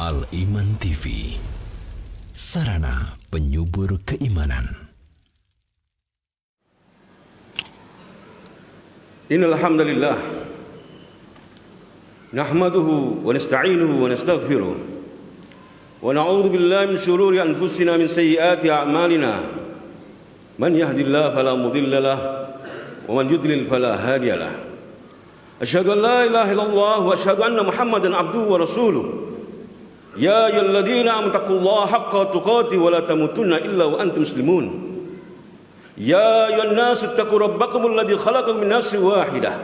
Al-Iman TV, sarana penyubur keimanan. Innal hamdalillah nahmaduhu wa nasta'inuhu wa nastaghfiruh wa na'udzu billahi min shururi anfusina min sayyiati a'malina. Man yahdihillahu fala mudilla lahu wa man yudlil fala hadiya lahu. Asyhadu an la ilaha illallah wa asyhadu anna Muhammadan abduhu wa rasuluh. Ya ayyuhalladzina amanu taqullaha haqqa tuqatih wa la tamutunna illa wa antum muslimun. Ya ayyuhan nasu ittaqu rabbakumul ladzi khalaqakum min nafsin wahidah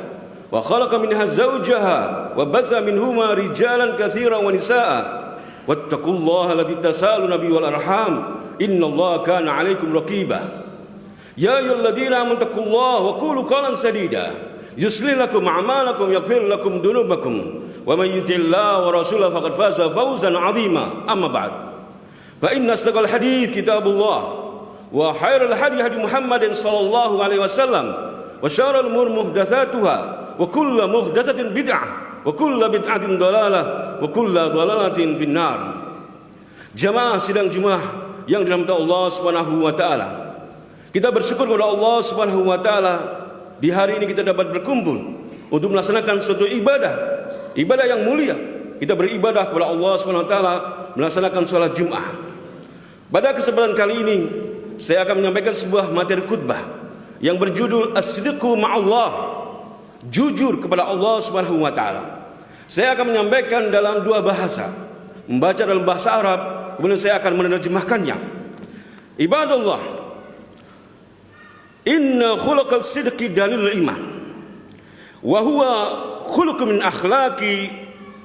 wa khalaqa minha zawjaha wa batha minhuma rijalan katsiran wa nisaa'a wattaqullaha alladzi tasaaluna bihi wal arham innallaha kana 'alaikum raqiba. Ya ayyuhalladzina amanu taqullaha wa qulu qawlan sadida yuslih lakum a'malakum yaghfir lakum dhunubakum wa man yuti'illaha wa rasulahu faqad faza fawzan 'azima. Amma ba'd. Fa inna asdaqal hadits kitabullah wa khairal hadi hadi Muhammadin sallallahu alaihi wasallam wa syarrul umur muhdatsatuha wa kullu muhdatsatin bid'ah wa kullu bid'atin dhalalah wa kullu dhalalatin finnar. Jamaah sidang Jumat yang dirahmati Allah Subhanahu wa taala. Kita bersyukur kepada Allah Subhanahu wa taala di hari ini kita dapat berkumpul untuk melaksanakan suatu ibadah yang mulia. Kita beribadah kepada Allah Subhanahu wa taala melaksanakan salat Jumat. Pada kesempatan kali ini saya akan menyampaikan sebuah materi khutbah yang berjudul As-Sidqu Ma'allah, jujur kepada Allah Subhanahu wa taala. Saya akan menyampaikan dalam dua bahasa, membaca dalam bahasa Arab, kemudian saya akan menerjemahkannya. Ibadallah, inna khuluqal sidqi dalilul iman wa huwa khuluqun min akhlaqi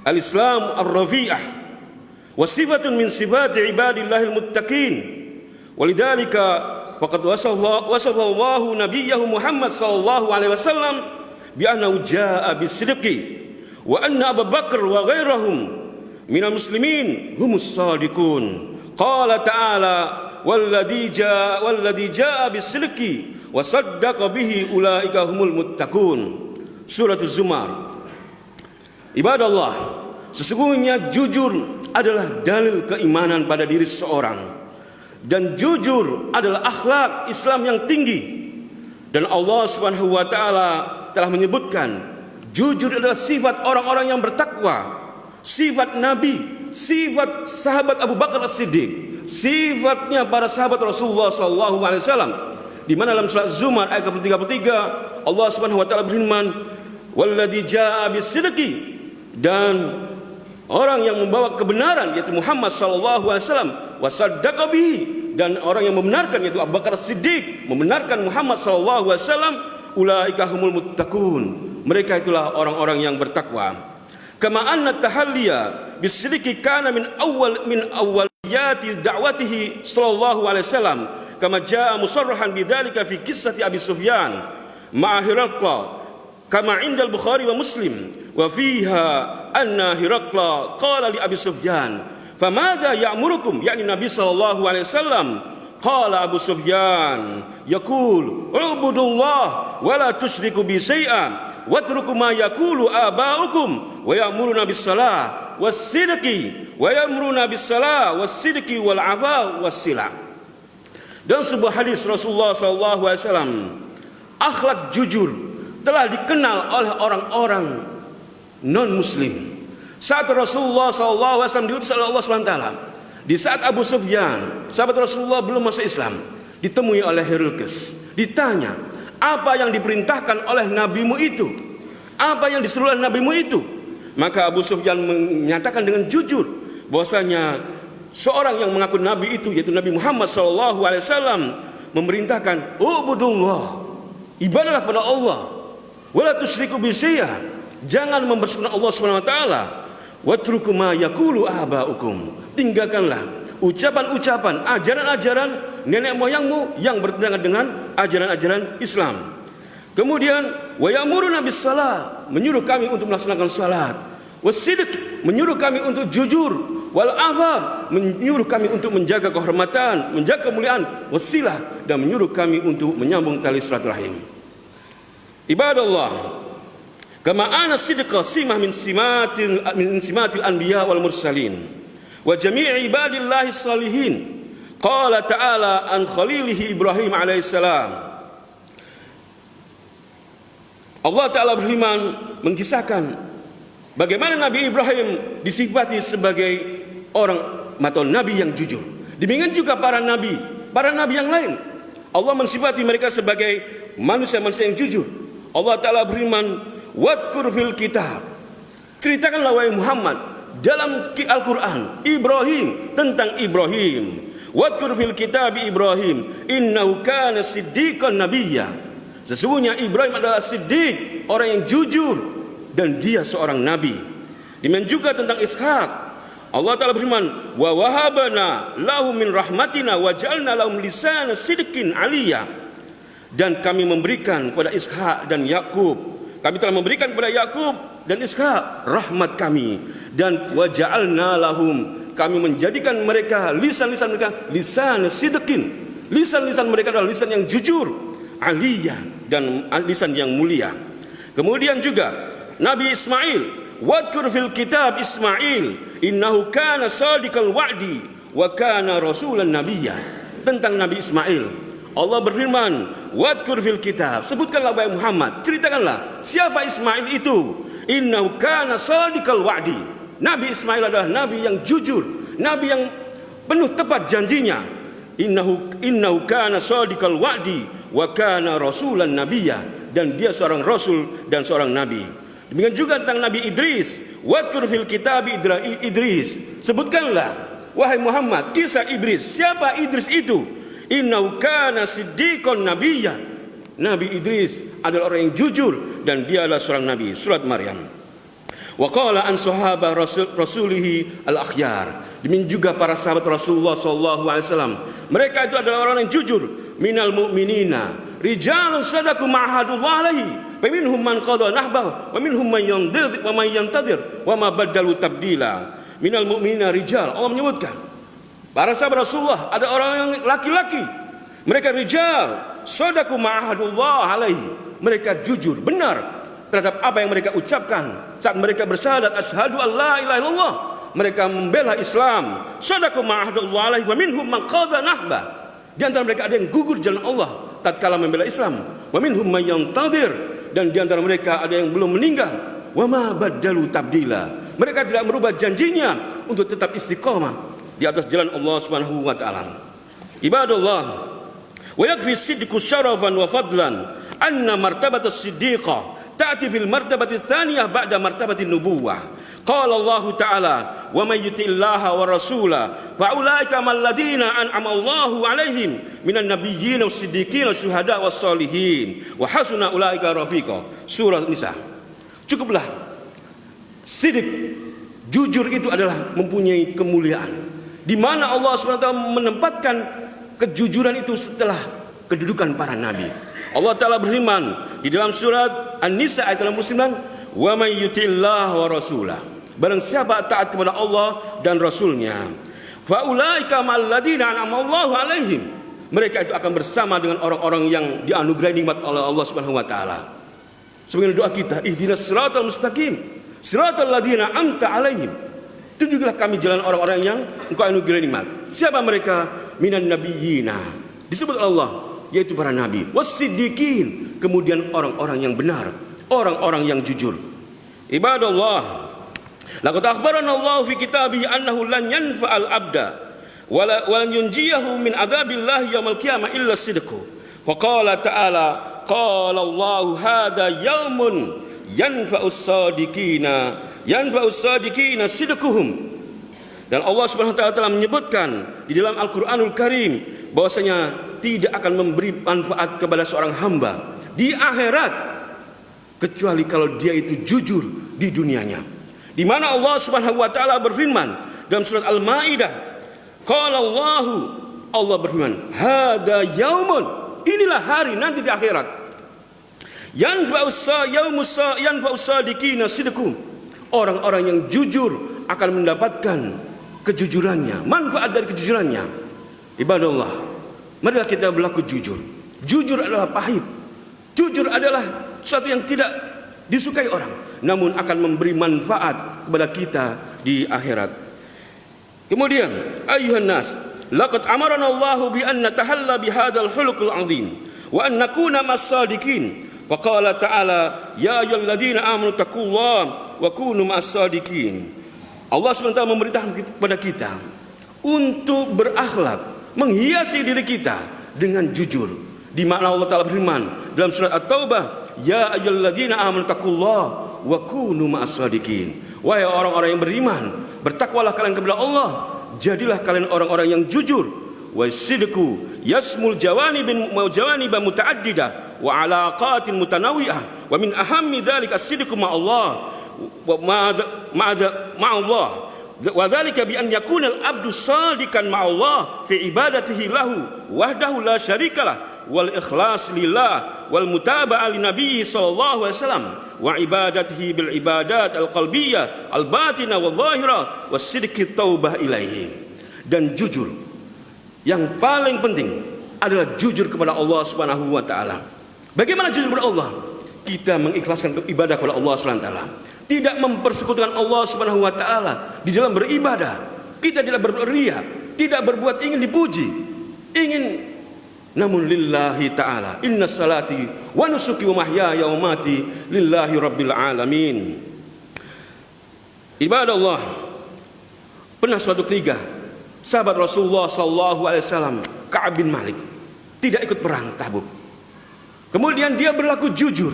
al-islam ar-rafi'ah wa sifatun min sifati ibadillahil muttaqin. Walidzalika faqad wasallallahu nabiyyahu Muhammad sallallahu alaihi wasallam bi annahu jaa'a bis-sidqi wa anna Abu Bakar wa ghairahum minal muslimin humus shadiqun. Qala ta'ala walladzi jaa'a bis-sidqi wa saddaqa bihi ulaika humul muttaqun. Surah Az-Zumar. Ibadallah, sesungguhnya jujur adalah dalil keimanan pada diri seseorang. Dan jujur adalah akhlak Islam yang tinggi. Dan Allah Subhanahu wa taala telah menyebutkan jujur adalah sifat orang-orang yang bertakwa, sifat Nabi, sifat sahabat Abu Bakar As-Siddiq, sifatnya para sahabat Rasulullah sallallahu alaihi wasallam. Di mana dalam surah Zumar ayat 33 Allah Subhanahu wa taala berfirman, "Walladzi jaa'a bis-sidqi," dan orang yang membawa kebenaran yaitu Muhammad sallallahu alaihi wasallam, wasaddaqa bihi, dan orang yang membenarkan yaitu Abu Bakar Siddiq membenarkan Muhammad sallallahu alaihi wasallam, ulaika humul muttaqun, mereka itulah orang-orang yang bertakwa. Kama anna tahalliya bisidqi kana min awwaliyati da'watihi sallallahu alaihi wasallam, kama jaa musarrahan bidzalika fi qissati Abi Sufyan ma'a Hiraqla kama 'inda al-Bukhari wa Muslim wa fiha anna Hiraqla qala li Abi Sufyan famadza ya'murukum, yakni Nabi sallallahu alaihi wasallam. Qala Abu Sufyan yaqul ubudullah wa la tusyriku bi syai'an watruku ma yaqulu aba'ukum wa ya'muruna bis salah was sidqi wa ya'muruna bis salah was sidqi wal 'afa was sila. Dan sebuah hadis Rasulullah sallallahu alaihi wasallam, akhlak jujur telah dikenal oleh orang-orang non-muslim. Saat Rasulullah SAW diutus oleh Allah SWT, di saat Abu Sufyan, sahabat Rasulullah belum masuk Islam, ditemui oleh Herakles, ditanya, apa yang diperintahkan oleh nabimu itu? Apa yang disuruh oleh nabimu itu? Maka Abu Sufyan menyatakan dengan jujur bahwasanya seorang yang mengaku nabi itu, yaitu Nabi Muhammad SAW, memerintahkan ubudullah, ibadahlah kepada Allah, wala tusyriku bi syai'a, jangan mempersekutukan Allah Subhanahu wa taala, watruku ma yaqulu aba'ukum, tinggalkanlah ucapan-ucapan, ajaran-ajaran nenek moyangmu yang bertentangan dengan ajaran-ajaran Islam. Kemudian wa ya'muruna bis shalah, menyuruh kami untuk melaksanakan salat, wasidq, menyuruh kami untuk jujur, wal afaf, menyuruh kami untuk menjaga kehormatan, menjaga kemuliaan, wasilah, dan menyuruh kami untuk menyambung tali silaturahim. Ibadallah, kama ana sidqa simah min simatil anbiya wal mursalin. wa jami'i ibadillahi salihin. Qala ta'ala an khalilihi Ibrahim alaihissalam. Allah Ta'ala berfirman mengisahkan bagaimana Nabi Ibrahim disifati sebagai orang atau nabi yang jujur. Demikian juga para nabi yang lain. Allah mensifati mereka sebagai manusia-manusia yang jujur. Allah Ta'ala berfirman, "Wadkur fil kitab." Ceritakanlah wahai Muhammad dalam Al-Qur'an Ibrahim, tentang Ibrahim. Wadkur fil kitab Ibrahim innahu kana siddiqan nabiyya. Sesungguhnya Ibrahim adalah siddiq, orang yang jujur, dan dia seorang nabi. Demikian juga tentang Ishak. Allah Ta'ala berfirman, wa wahabana lahum min rahmatina wa ja'alna lahum lisana sidqin aliyya. Dan kami memberikan kepada Ishak dan Yakub. Kami telah memberikan kepada Yakub dan Ishak rahmat kami, dan wa ja'alna lahum, kami menjadikan mereka lisan-lisan mereka lisan sidqin. Lisan-lisan mereka adalah lisan yang jujur, aliyya, dan lisan yang mulia. Kemudian juga Nabi Ismail, wadkur fil kitab Ismail innahu kana sadiqal wa'di wa kana rasulan nabiyya. Tentang Nabi Ismail Allah berfirman, wadkur fil kitab, sebutkanlah wahai Muhammad, ceritakanlah siapa Ismail itu. Innahu kana sadiqal wa'di. Nabi Ismail adalah nabi yang jujur, nabi yang penuh tepat janjinya. Innahu kana sadiqal wa'di wa kana rasulan nabiyya, dan dia seorang rasul dan seorang nabi. Demikian juga tentang Nabi Idris, wadkur fil kitab Idris, sebutkanlah wahai Muhammad kisah Idris. Siapa Idris itu? Innahu kana siddiqan nabiyya. Nabi Idris adalah orang yang jujur dan dia adalah seorang nabi. Surat Maryam. Wa qala an sahabah rasulihi al-akhyar. Demikian juga para sahabat Rasulullah sallallahu alaihi wasallam. Mereka itu adalah orang yang jujur. Minal mu'minina rijalun sadaqu ma'ahadullah alaihi. Faminhum man qada nahbahu wa minhum man yantadir wa ma badalu tabdila. Minal mu'minina rijal. Allah menyebutkan para sahabat Rasulullah ada orang yang laki-laki. Mereka rijal sadaqu ma'ahadullah alaihi. Mereka jujur, benar terhadap apa yang mereka ucapkan saat mereka bersyahadat asyhadu an la ilaha illallah. Mereka membela Islam. Sadaqu ma'ahadullah alaihi wa minhum man qada nahba. Di antara mereka ada yang gugur jalan Allah tatkala membela Islam. Wa minhum man yantadir, dan di antara mereka ada yang belum meninggal. Wa ma badalu tabdila. Mereka tidak merubah janjinya untuk tetap istiqamah di atas jalan Allah Subhanahu wa taala. Ibadallah, wa yakfi sidqu syarafan wa fadlan anna martabat as-siddiqah ta'ti fil martabati tsaniyah ba'da martabati nubuwah. Qala Allah Ta'ala, wa may yuti'illaha wa rasulahu fa ulaika mal ladina an'ama Allahu 'alaihim minan nabiyyin was-siddiqin wasyuhada was-shalihin wa hasuna ulaika rafiqa. Surah Nisa. Cukuplah sidik, jujur itu adalah mempunyai kemuliaan, di mana Allah SWT menempatkan kejujuran itu setelah kedudukan para nabi. Allah Ta'ala berfirman di dalam surat An-Nisa ayat 69, wa may yuti'illaha wa rasulahu, barang siapa taat kepada Allah dan Rasulnya, fa ulaika ma'al ladina an'ama Allahu 'alaihim, mereka itu akan bersama dengan orang-orang yang dianugerahi nikmat oleh Allah Subhanahu wa taala. Sebagaimana doa kita, ihdinas siratal mustaqim, siratal ladina an'amta 'alaihim, tunjukilah kami jalan orang-orang yang Engkau anugerahi nikmat. Siapa mereka? Minan nabiyyina, disebut Allah, yaitu para nabi, was-siddiqin, kemudian orang-orang yang benar, orang-orang yang jujur. Ibadallah, laqad akhbarana Allah fi kitabihi annahu lan yanfa'al abda wa lan yunjiyahu min adzabillahi yaumil qiyamah illa sidqu. Wa qala ta'ala, qala Allah hadza yaumun yanfa'us sadiqina sidquhum. Dan Allah Subhanahu wa taala telah menyebutkan di dalam Al-Qur'anul Karim bahwasanya tidak akan memberi manfaat kepada seorang hamba di akhirat kecuali kalau dia itu jujur di dunianya. Di mana Allah Subhanahu wa taala berfirman dalam surat Al-Maidah, qala Allah berfirman, hada yaumun, inilah hari nanti di akhirat, yanfa'us sadiqina sidqum, orang-orang yang jujur akan mendapatkan kejujurannya, manfaat dari kejujurannya. Ibadallah, marilah kita berlaku jujur. Jujur adalah pahit, jujur adalah sesuatu yang tidak disukai orang, namun akan memberi manfaat kepada kita di akhirat. Kemudian, ayuhan nas, laqad amarana Allahu bi an natahalla bi hadzal khuluqil azim wa an nakuna mas-sadiqin. Wa qala ta'ala, ya ayyuhalladzina amanu taqullaha wa kunu mas-sadiqin. Allah SWT memerintahkan kepada kita untuk berakhlak, menghiasi diri kita dengan jujur. Di mana Allah Ta'ala berfirman dalam surat At-Taubah, ya ayyuhalladzina amanu taqullaha wa kunu mas-sadiqin. Wahai orang-orang yang beriman, bertakwalah kalian kepada Allah, jadilah kalian orang-orang yang jujur. Wa sidqu yasmul jawanib mutaaddidah wa alaqatin mutanawwi'ah wa min ahammi dzalika as-sidqu ma'allah wa ma'allah wa dzalika bi an yakuna al-'abdu shadiqan ma'allah fi ibadatihi lahu wahdahu la syarikalah wal ikhlas lillah wal mutaba'ah li nabiy sallallahu alaihi wasallam wa ibadatihi bil ibadat al-qalbiyyah al-batinah wa dhahirah was sidqi taubah ilaihi. Dan jujur yang paling penting adalah jujur kepada Allah Subhanahu wa taala. Bagaimana jujur kepada Allah? Kita mengikhlaskan ibadah kepada Allah Subhanahu wa taala. Tidak mempersekutukan Allah Subhanahu wa taala di dalam beribadah. Kita tidak berriya, tidak berbuat ingin dipuji, namun lillahi ta'ala. Inna salati wa nusuki wa mahyaya wa mati lillahi rabbil alamin. Ibadah Allah. Pernah suatu ketika sahabat Rasulullah sallallahu alaihi wasallam Ka'ab bin Malik tidak ikut perang Tabuk. Kemudian dia berlaku jujur.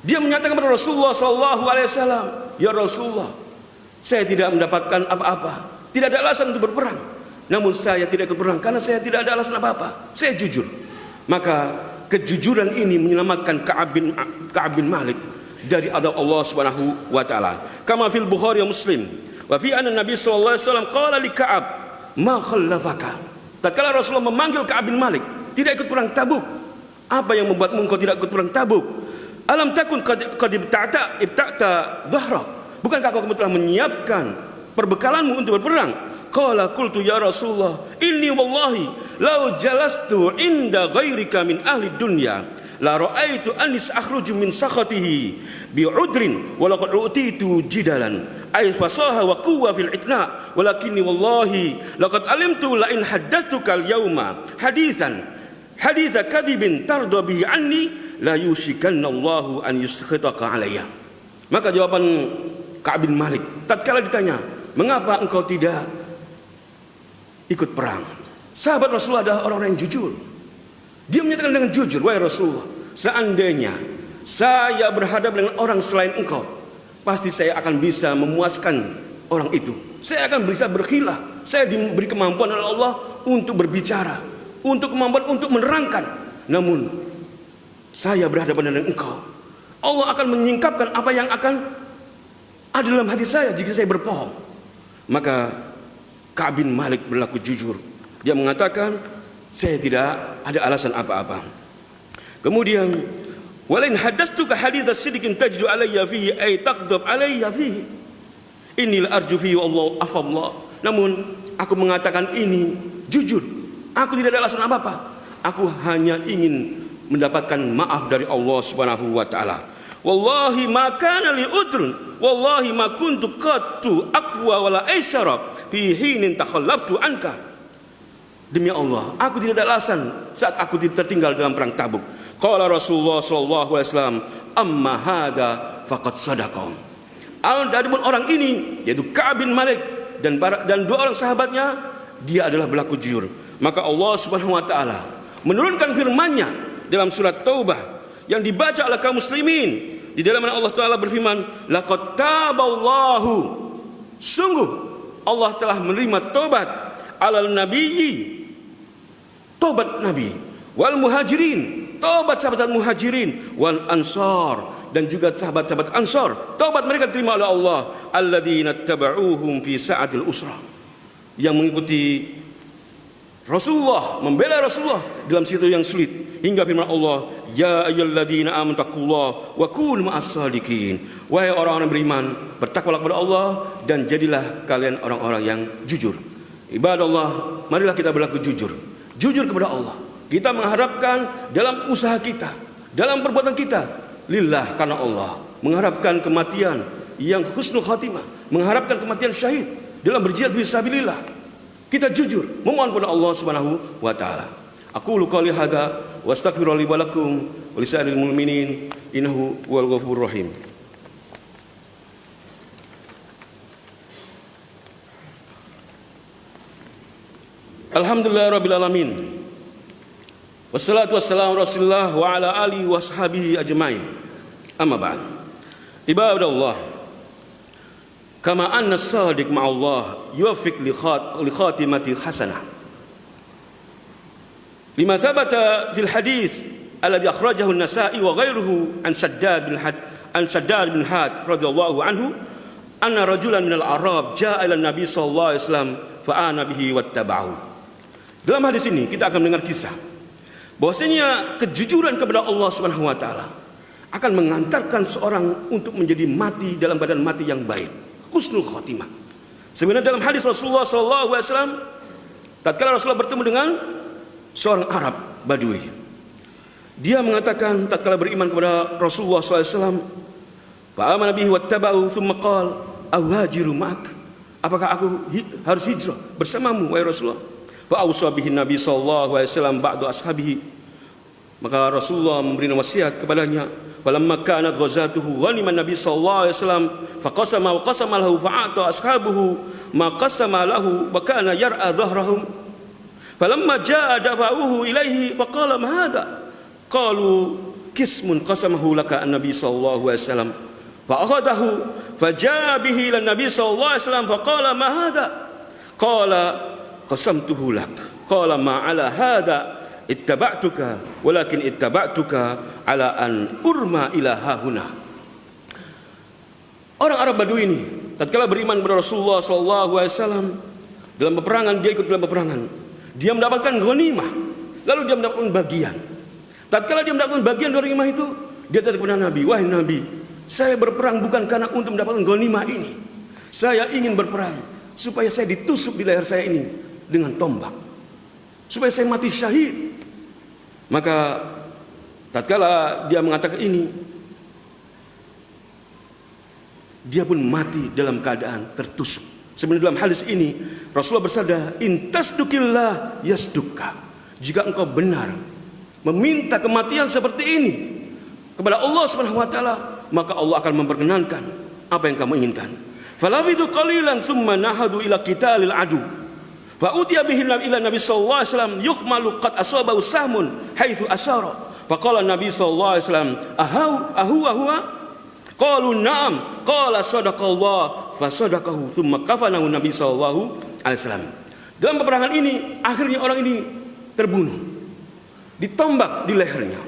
Dia menyatakan kepada Rasulullah sallallahu alaihi wasallam, "Ya Rasulullah, saya tidak mendapatkan apa-apa. Tidak ada alasan untuk berperang. Namun saya tidak ikut perang karena saya tidak ada alasan apa-apa. Saya jujur." Maka kejujuran ini menyelamatkan Ka'ab bin Malik dari adab Allah Subhanahu wa taala. Kama fil Bukhari wa Muslim, wa fi anna Nabi sallallahu alaihi wasallam qala li Ka'ab, "Ma khallafaka?" Tatkala Rasulullah memanggil Ka'ab bin Malik, tidak ikut perang Tabuk. Apa yang membuatmu engkau tidak ikut perang Tabuk? Alam takun qad ibta'ta dhahra. Bukankah kamu telah menyiapkan perbekalanmu untuk berperang? Qala qultu ya Rasulullah, inni wallahi law jalastu inda ghairika min ahli dunya la ra'aitu anis akhruju min sakhatihi bi'udrin wa laqad utitu jidalan ay fasaha wa quwwa fil itna walakinni wallahi laqad alimtu la in haddathuka al-yawma haditha kadhibin tarda bihi anni la yushikanna Allahu an yuskhitaka alayya. Maka jawaban Ka'ab bin Malik tatkala ditanya, "Mengapa engkau tidak ikut perang?" Sahabat Rasulullah adalah orang-orang yang jujur. Dia menyatakan dengan jujur, "Wahai Rasulullah, seandainya saya berhadapan dengan orang selain engkau, pasti saya akan bisa memuaskan orang itu. Saya akan bisa berkhilah. Saya diberi kemampuan oleh Allah untuk berbicara, untuk kemampuan untuk menerangkan. Namun saya berhadapan dengan engkau. Allah akan menyingkapkan apa yang akan ada dalam hati saya jika saya berbohong." Maka Ka'ab bin Malik berlaku jujur. Dia mengatakan, "Saya tidak ada alasan apa-apa." Kemudian, "Walain haddastuka haditsa sidqin tajidu alayya fihi ay taqdab alayya fihi. Inni la arju fihi wallahu afallah." Namun aku mengatakan ini jujur. Aku tidak ada alasan apa-apa. Aku hanya ingin mendapatkan maaf dari Allah Subhanahu wa taala. Wallahi ma kana li udrun, wallahi ma kuntu qattu aqwa wala aisara fi hinin takhallabtu anka. Demi Allah, aku tidak ada alasan saat aku tertinggal dalam perang Tabuk. Qala Rasulullah sallallahu alaihi wasallam, "Amma hada faqad sadaqah." Adapun orang ini yaitu Ka'ab bin Malik dan dua orang sahabatnya, dia adalah berlaku jujur. Maka Allah Subhanahu wa taala menurunkan firman-Nya dalam surat Taubah yang dibaca oleh kaum muslimin, di dalam mana Allah Taala berfirman, "Laqad taballahu." Sungguh Allah telah menerima tobat alal nabiyyi, tobat nabi, wal muhajirin, tobat sahabat muhajirin, wal ansar, dan juga sahabat-sahabat ansar, tobat mereka diterima oleh Allah, alladzina tabauhum fi sa'atil usra, yang mengikuti Rasulullah, membela Rasulullah dalam situasi yang sulit, hingga firman Allah, "Ya ayyuhalladzina amanu taqullaha wa kunu ma'as-shadiqin." Wahai orang-orang beriman, bertakwalah kepada Allah dan jadilah kalian orang-orang yang jujur. Ibadah Allah, marilah kita berlaku jujur. Jujur kepada Allah. Kita mengharapkan dalam usaha kita, dalam perbuatan kita, lillah, karena Allah. Mengharapkan kematian yang husnul khatimah, mengharapkan kematian syahid dalam berjihad fisabilillah. Kita jujur memohon kepada Allah Subhanahu wa taala. Aku qouli hadza wa astaghfirullahi wa lakum wa lisairil mu'minin innahu huwal ghafurur rahim. Alhamdulillah rabbil alamin. Wassalatu wassalamu Rasulullah wa ala alihi wa sahbihi ajmain. Amma ba'd. Ibadallah. Kama anna as-sadiq ma'allah yuwaffiq li khatimati hasanah. Lima thabata fil hadis alladhi akhrajahu an-Nasa'i wa ghairuhu an Shaddad bin Had radhiyallahu anhu anna rajulan minal Arab jaa ila Nabi sallallahu alaihi wasallam fa'ana bihi wattaba'ahu. Dalam hadis ini kita akan mendengar kisah bahwasanya kejujuran kepada Allah Subhanahu wa taala akan mengantarkan seorang untuk menjadi mati dalam badan mati yang baik, husnul khotimah. Sebenarnya dalam hadis Rasulullah sallallahu alaihi wasallam, tatkala Rasulullah bertemu dengan seorang Arab Badui, dia mengatakan tatkala beriman kepada Rasulullah sallallahu alaihi wasallam, fa amana bihi wattaba'u thumma qala awajiru ma'ak, apakah aku harus hijrah bersamamu wahai Rasulullah? Fa awsa bihi Nabi sallallahu alaihi wasallam ba'du ashabihi, maka Rasulullah memberi wasiat kepadanya. Falamma kanat ghazatuhu ghanima Nabi sallallahu alaihi wasallam faqasama wa qasama lahu fa'ata ashabuhu ma qasama lahu wa kana yar'a dhahrahum. Falamma jaa dafa'uhu ilaihi faqala ma hadha, qalu qismun qasamahu laka an-nabi sallallahu alaihi wasallam fa akhadahu fajaa bihi ila Nabi sallallahu alaihi wasallam faqala ma hadha, qala qasamtuhu lak, qala ma ala hadha ittaba'tuka walakin ittaba'tuka ala an urma ila hahuna. Orang Arab Badui ini tatkala beriman kepada Rasulullah sallallahu alaihi wasallam, dalam peperangan dia ikut dalam peperangan, dia mendapatkan ghanimah, lalu dia mendapatkan bagian. Tatkala dia mendapatkan bagian dari ghanimah itu, dia datang kepada Nabi, wahai Nabi, saya berperang bukan karena untuk mendapatkan ghanimah ini. Saya ingin berperang supaya saya ditusuk di leher saya ini dengan tombak, supaya saya mati syahid. Maka tatkala dia mengatakan ini, dia pun mati dalam keadaan tertusuk. Sebenarnya dalam hadis ini Rasulullah bersabda, intasdukillah yasdukka, jika engkau benar meminta kematian seperti ini kepada Allah Subhanahu wa taala, maka Allah akan memperkenankan apa yang kamu inginkan. Falabidu qalilan thumma nahadu ila qitalil adu. Fa utiya bihi ila Nabi sallallahu alaihi wasallam yuhmalu qad asabahu sahmun haitsu asara. Fa qala Nabi sallallahu alaihi wasallam huwa? Qalu na'am. Qala sadaqallah fa sadaqahu thumma kafanahu Nabi sallallahu alaihi wasallam. Dalam peperangan ini akhirnya orang ini terbunuh, ditombak di lehernya.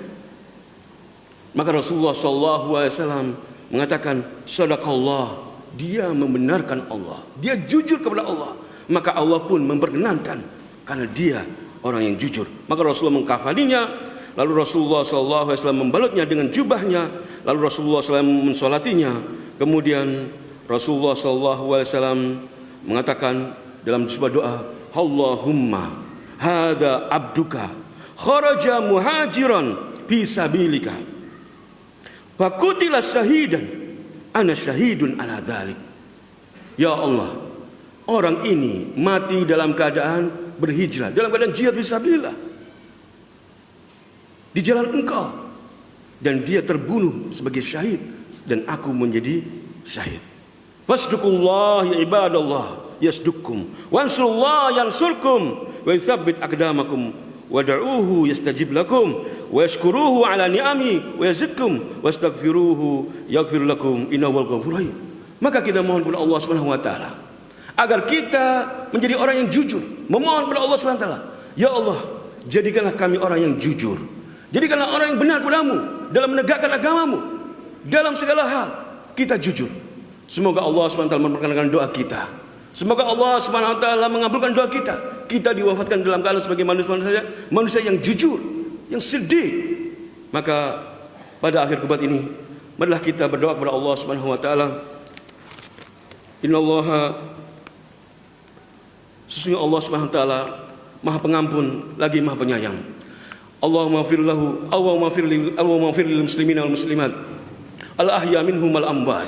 Maka Rasulullah sallallahu alaihi wasallam mengatakan sadaqallah, dia membenarkan Allah, dia jujur kepada Allah, maka Allah pun memperkenankan karena dia orang yang jujur. Maka Rasulullah mengkafaninya, lalu Rasulullah sallallahu alaihi wasallam membalutnya dengan jubahnya, lalu Rasulullah SAW mensolatinya. Kemudian Rasulullah sallallahu alaihi wasallam mengatakan dalam sebuah doa, Allahumma hada abduka kharaja muhajiran fi sabilika fakutila syahidan ana syahidun ala dzalik. Ya Allah, orang ini mati dalam keadaan berhijrah, dalam keadaan jihad fisabilillah di jalan Engkau, dan dia terbunuh sebagai syahid dan aku menjadi syahid. Fasduqullah ya ibadallah yasduqkum wansurullah yansurkum wa yuthabbit aqdamakum wad'uuhu yastajib lakum wa yashkuruhu ala ni'ami wa yazidkum wastaghfiruhu yaghfir lakum innahu ghafurur rahim. Maka kita mohon kepada Allah Subhanahu wa taala agar kita menjadi orang yang jujur, memohon kepada Allah Subhanahu wa taala, ya Allah, jadikanlah kami orang yang jujur, jadikanlah orang yang benar padamu dalam menegakkan agamamu, dalam segala hal kita jujur. Semoga Allah Subhanahu wa taala memperkenankan doa kita. Semoga Allah Subhanahu wa taala mengabulkan doa kita. Kita diwafatkan dalam keadaan sebagai manusia yang jujur, yang sedih. Maka pada akhir khutbah ini, marilah kita berdoa kepada Allah Subhanahu wa taala. Innallaha, sesungguhnya Allah Subhanahu wa taala Maha Pengampun lagi Maha Penyayang. Allahumma ighfir lahu, Allahumma ighfir lil muslimina wal muslimat al ahya minhum wal amwat.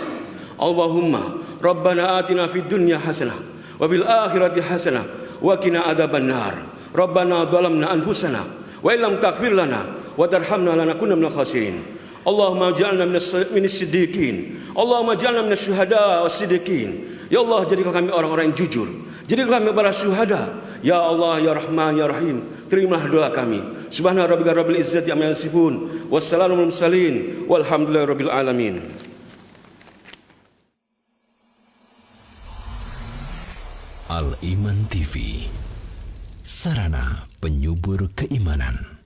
Allahumma rabbana atina fid dunya hasanah wa bil akhirati hasanah wa qina adzabannar. Rabbana dhalamna anfusana wa illam taghfir lana wa tarhamna lanakunanna minal khasirin. Allahumma ij'alna minas siddiqin. Allahumma ij'alna minasy syuhada was-siddiqin. Ya Allah, jadikan kami orang-orang yang jujur. Jadikan kami para syuhada. Ya Allah, ya Rahman, ya Rahim, terimalah doa kami. Subhana rabbika rabbil izzati amma yasifun. Wassalamu alal mursalin. Walhamdulillahi rabbil alamin. Al Iman TV, sarana penyubur keimanan.